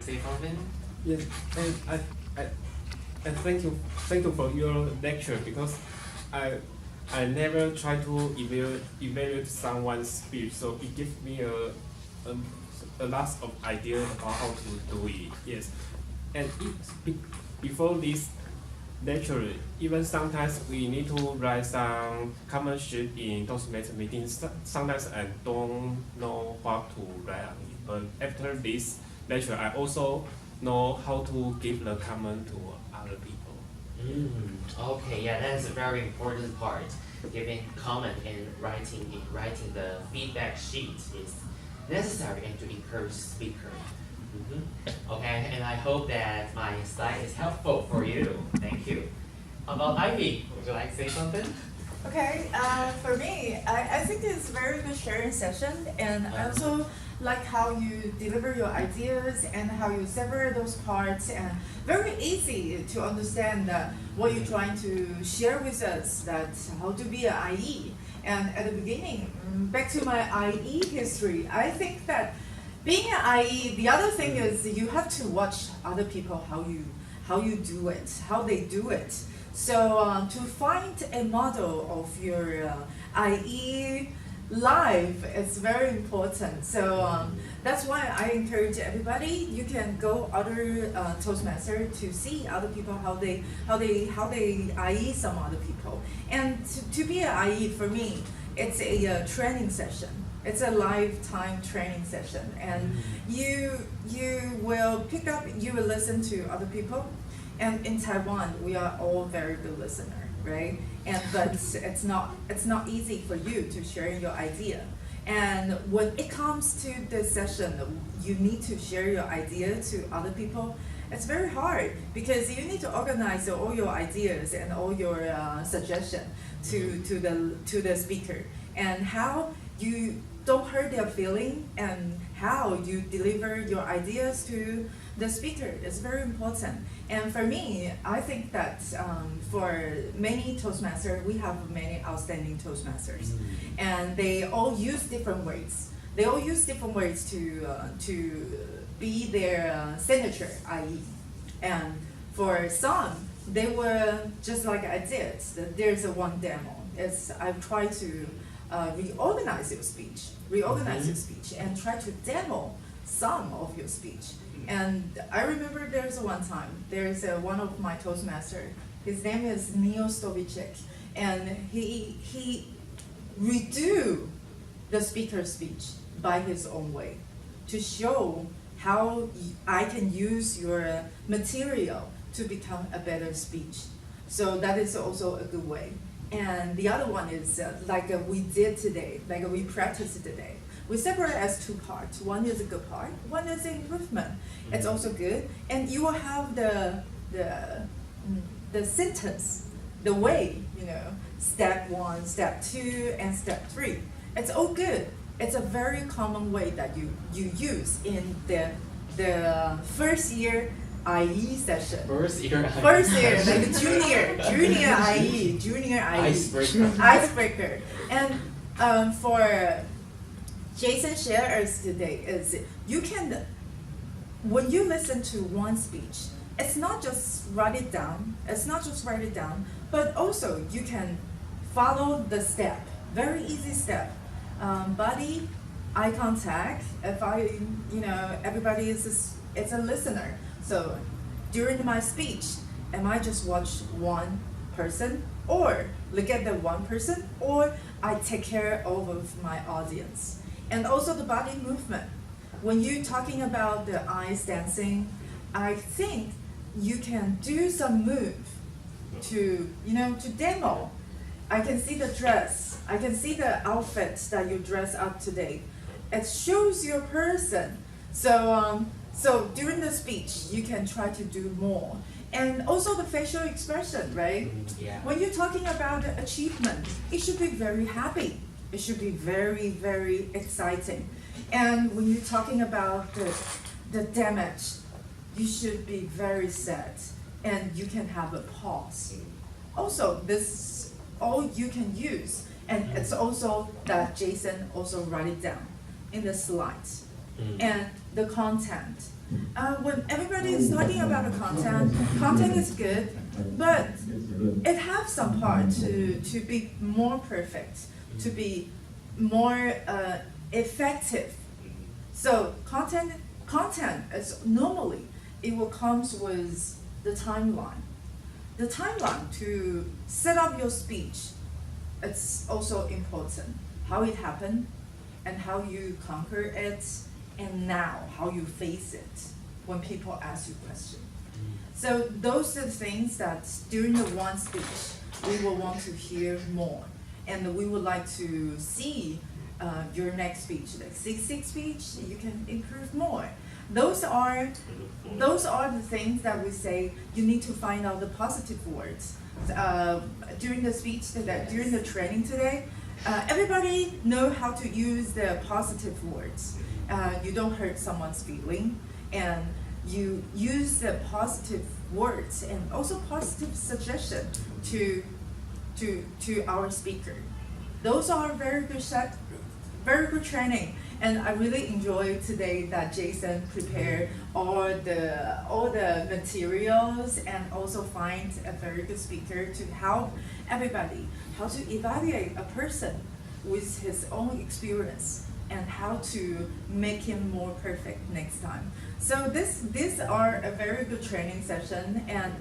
say something? Yes, and and thank you for your lecture because I never try to evaluate someone's speech, so it gives me a lot of idea about how to do it. Yes, and before this lecture, even sometimes we need to write some common sheet in Toastmaster meetings. Sometimes I don't know what to write on it, but after this lecture, I also know how to give the comment to other people. Okay, yeah, that's a very important part. Giving comment and writing the feedback sheet is necessary and to encourage speaker. Okay, and I hope that my slide is helpful for you. Thank you. How about Ivy? Would you like to say something? Okay, for me, I think it's a very good sharing session, and I also like how you deliver your ideas and how you separate those parts, and very easy to understand what you're trying to share with us, that how to be an IE. And at the beginning, back to my IE history, I think that being an IE, the other thing is you have to watch other people, how you do it, how they do it. So to find a model of your IE life is very important. So that's why I encourage everybody. You can go other Toastmaster to see other people how they IE some other people. And to be an IE for me, it's a training session. It's a lifetime training session, and you will pick up. You will listen to other people. And in Taiwan, we are all very good listener, right? And but it's not easy for you to share your idea. And when it comes to the session, you need to share your idea to other people. It's very hard because you need to organize all your ideas and all your suggestions to the speaker, and how you don't hurt their feeling and how you deliver your ideas to the speaker is very important. And for me, I think that for many Toastmasters, we have many outstanding Toastmasters, and they all use different words. They all use different words to be their signature, IE. And for some, they were just like I did. There's a one demo. I've tried to reorganize your speech, and try to demo some of your speech. And I remember there's one time, there's one of my Toastmaster, his name is Neil Stovicek, and he redo the speaker's speech by his own way to show how I can use your material to become a better speech. So that is also a good way. And the other one is like we did today, like we practiced today. We separate as two parts. One is a good part, one is an improvement. It's also good. And you will have the sentence, the way, step 1, step 2, and step 3. It's all good. It's a very common way that you use in the first year IE session. First year, like junior IE. Icebreaker. And for Jason shares today is you can, when you listen to one speech, it's not just write it down, but also you can follow the step, very easy step. Body, eye contact, everybody it's a listener. So during my speech, am I just watch one person, or look at the one person, or I take care of my audience? And also the body movement. When you're talking about the eyes dancing, I think you can do some move to demo. I can see the dress. I can see the outfit that you dress up today. It shows your person. So during the speech, you can try to do more. And also the facial expression, right? Yeah. When you're talking about the achievement, it should be very happy. It should be very, very exciting. And when you're talking about the damage, you should be very sad, and you can have a pause. Also, this is all you can use, and it's also that Jason also write it down in the slides. and the content. When everybody is talking about the content is good, but it has some part to be more perfect, to be more effective. So content is normally it will comes with the timeline. The timeline to set up your speech, it's also important. How it happened, and how you conquer it, and now how you face it when people ask you questions. So those are the things that during the one speech we will want to hear more, and we would like to see your next speech, like 6 speech, you can improve more. Those are the things that we say you need to find out the positive words. During the speech today, during the training today, everybody know how to use the positive words. You don't hurt someone's feeling, and you use the positive words and also positive suggestion to our speaker. Those are very good training, and I really enjoyed today that Jason prepared all the materials and also find a very good speaker to help everybody how to evaluate a person with his own experience and how to make him more perfect next time. So these are a very good training session, and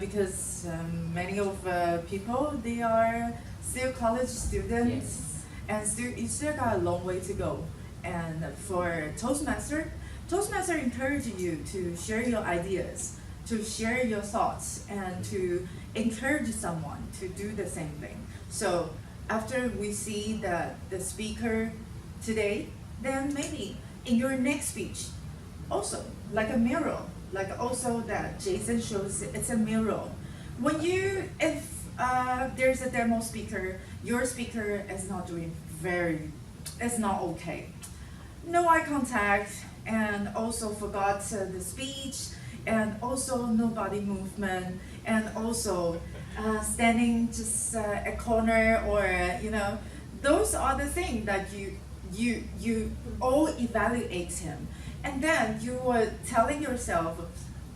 because many of people, they are still college students. Yes. And you still got a long way to go. And for Toastmaster encourages you to share your ideas, to share your thoughts, and to encourage someone to do the same thing. So after we see the speaker today, then maybe in your next speech, also like a mirror, like also that Jason shows, it's a mirror. If there's a demo speaker, your speaker is not doing it's not okay. No eye contact, and also forgot the speech, and also no body movement, and also standing just a corner, or those are the things that you all evaluate him, and then you were telling yourself,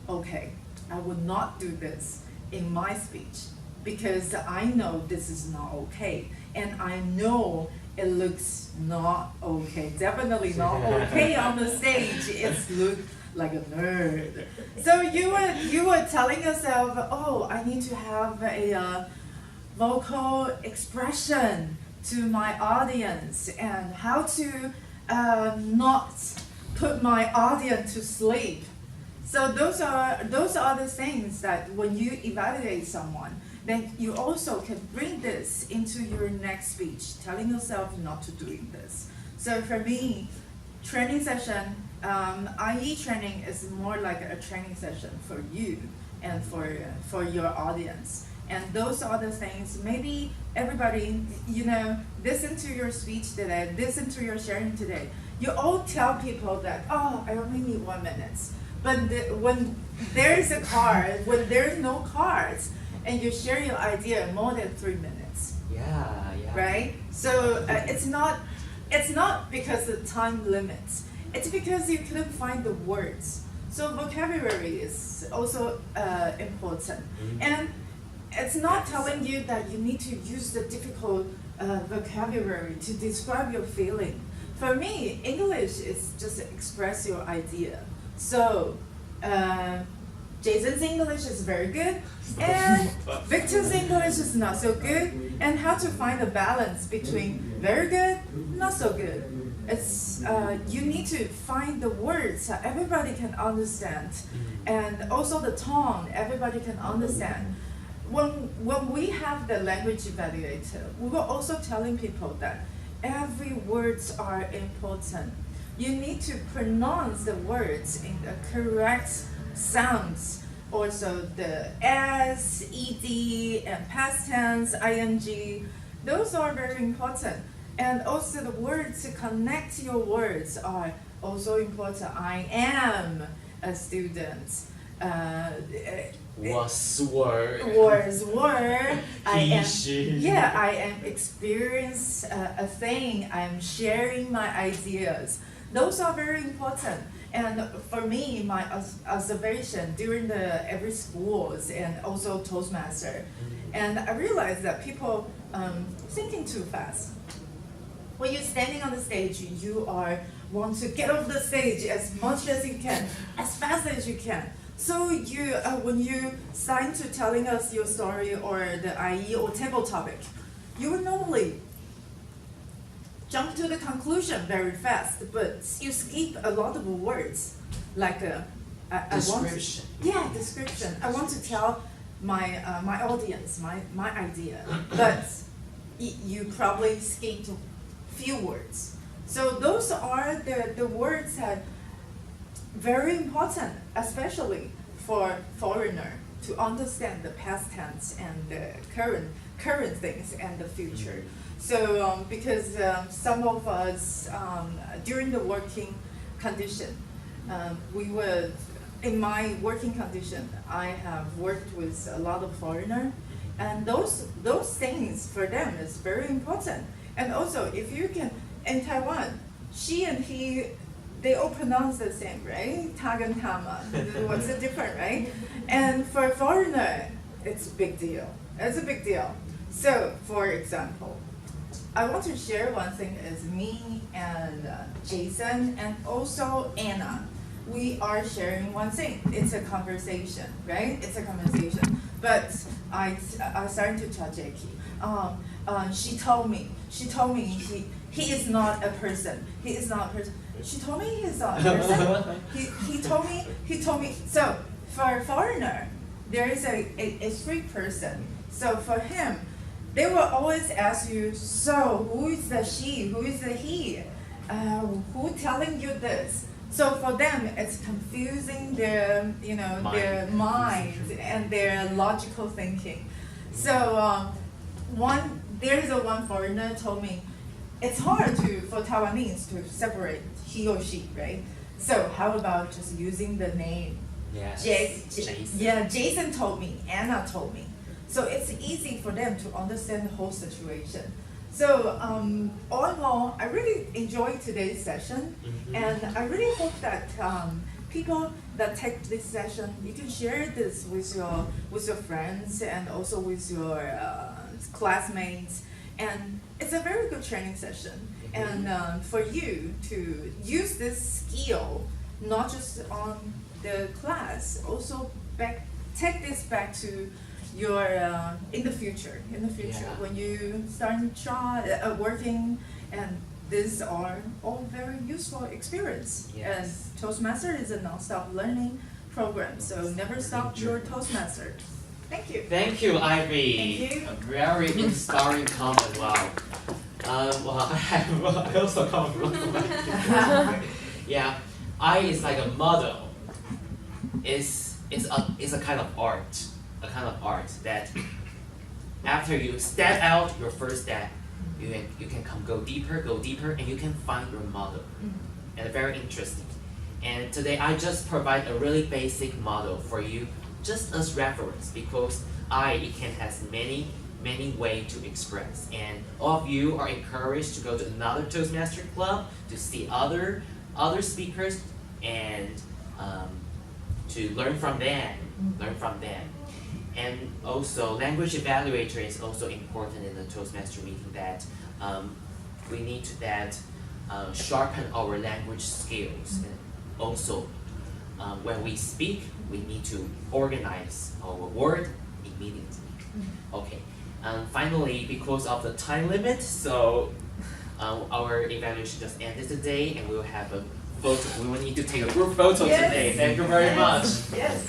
okay, I would not do this in my speech because I know this is not okay, and I know it looks not okay, definitely not okay on the stage. It's look like a nerd. So you were telling yourself, oh, I need to have a vocal expression to my audience, and how to not put my audience to sleep. So those are the things that when you evaluate someone, then you also can bring this into your next speech, telling yourself not to doing this. So for me, training session, IE training is more like a training session for you and for your audience. And those are the things, maybe everybody, listen to your speech today, listen to your sharing today. You all tell people that, oh, I only need 1 minute. But when there is a card, when there's no cards, and you share your idea more than 3 minutes. Yeah. Right? So it's not because of time limits. It's because you couldn't find the words. So vocabulary is also important. And it's not telling you that you need to use the difficult vocabulary to describe your feeling. For me, English is just express your idea. So Jason's English is very good, and Victor's English is not so good. And how to find a balance between very good, not so good. It's you need to find the words that everybody can understand, and also the tone everybody can understand. When we have the language evaluator, we were also telling people that every words are important. You need to pronounce the words in the correct sounds. Also the S, ED, and past tense, ing, those are very important. And also the words to connect your words are also important. I am a student. Were. I am experience a thing. I'm sharing my ideas. Those are very important. And for me, my observation during the every schools and also Toastmaster, and I realized that people thinking too fast. When you're standing on the stage, you want to get off the stage as much as you can, as fast as you can. So you, when you start to telling us your story or the IE or table topic, you would normally jump to the conclusion very fast, but you skip a lot of words, like Description. Description. I want to tell my my audience my idea, but you probably skipped few words. So those are the words that very important, especially for foreigner to understand the past tense and the current things and the future. So because some of us during the working condition, we would, in my working condition, I have worked with a lot of foreigner, and those things for them is very important. And also, if you can, in Taiwan, she and he, they all pronounce the same, right? Ta and tama. What's the difference, right? And for a foreigner, it's a big deal. It's a big deal. So, for example, I want to share one thing is me and Jason and also Anna. We are sharing one thing. It's a conversation, right? It's a conversation. But I started to tell Jackie. She told me he is not a person. He is not a person. She told me he is not a person. He told me. So for a foreigner, there is a free person. So for him, they will always ask you, so who is the she? Who is the he? Who telling you this? So for them, it's confusing their, their mind and their logical thinking. So there's one foreigner told me, it's hard for Taiwanese to separate he or she, right? So how about just using the name? Yes. Jason. Jason told me, Anna told me. So it's easy for them to understand the whole situation. So all in all, I really enjoyed today's session, and I really hope that people that take this session, you can share this with your friends and also with your classmates, and it's a very good training session. And for you to use this skill, not just on the class, also take this back to your in the future when you start working, and these are all very useful experience. Yes. And Toastmaster is a non-stop learning program, so never stop your Toastmaster. Thank you. Thank you, Ivy. Thank you. A very inspiring comment. Wow. I also come from yeah, I is like a model. It's a kind of art. A kind of art that after you step out your first step, you can go deeper, and you can find your model. And very interesting. And today I just provide a really basic model for you, just as reference, because it can has many ways to express. And all of you are encouraged to go to another Toastmaster club to see other speakers and to learn from them. And also, language evaluator is also important in the Toastmaster meeting, that we need to sharpen our language skills. And also, when we speak, we need to organize our word immediately. Okay. Finally, because of the time limit, so our evaluation just ended today, and we will have a photo. We will need to take a group photo today. Thank you very much. Yes.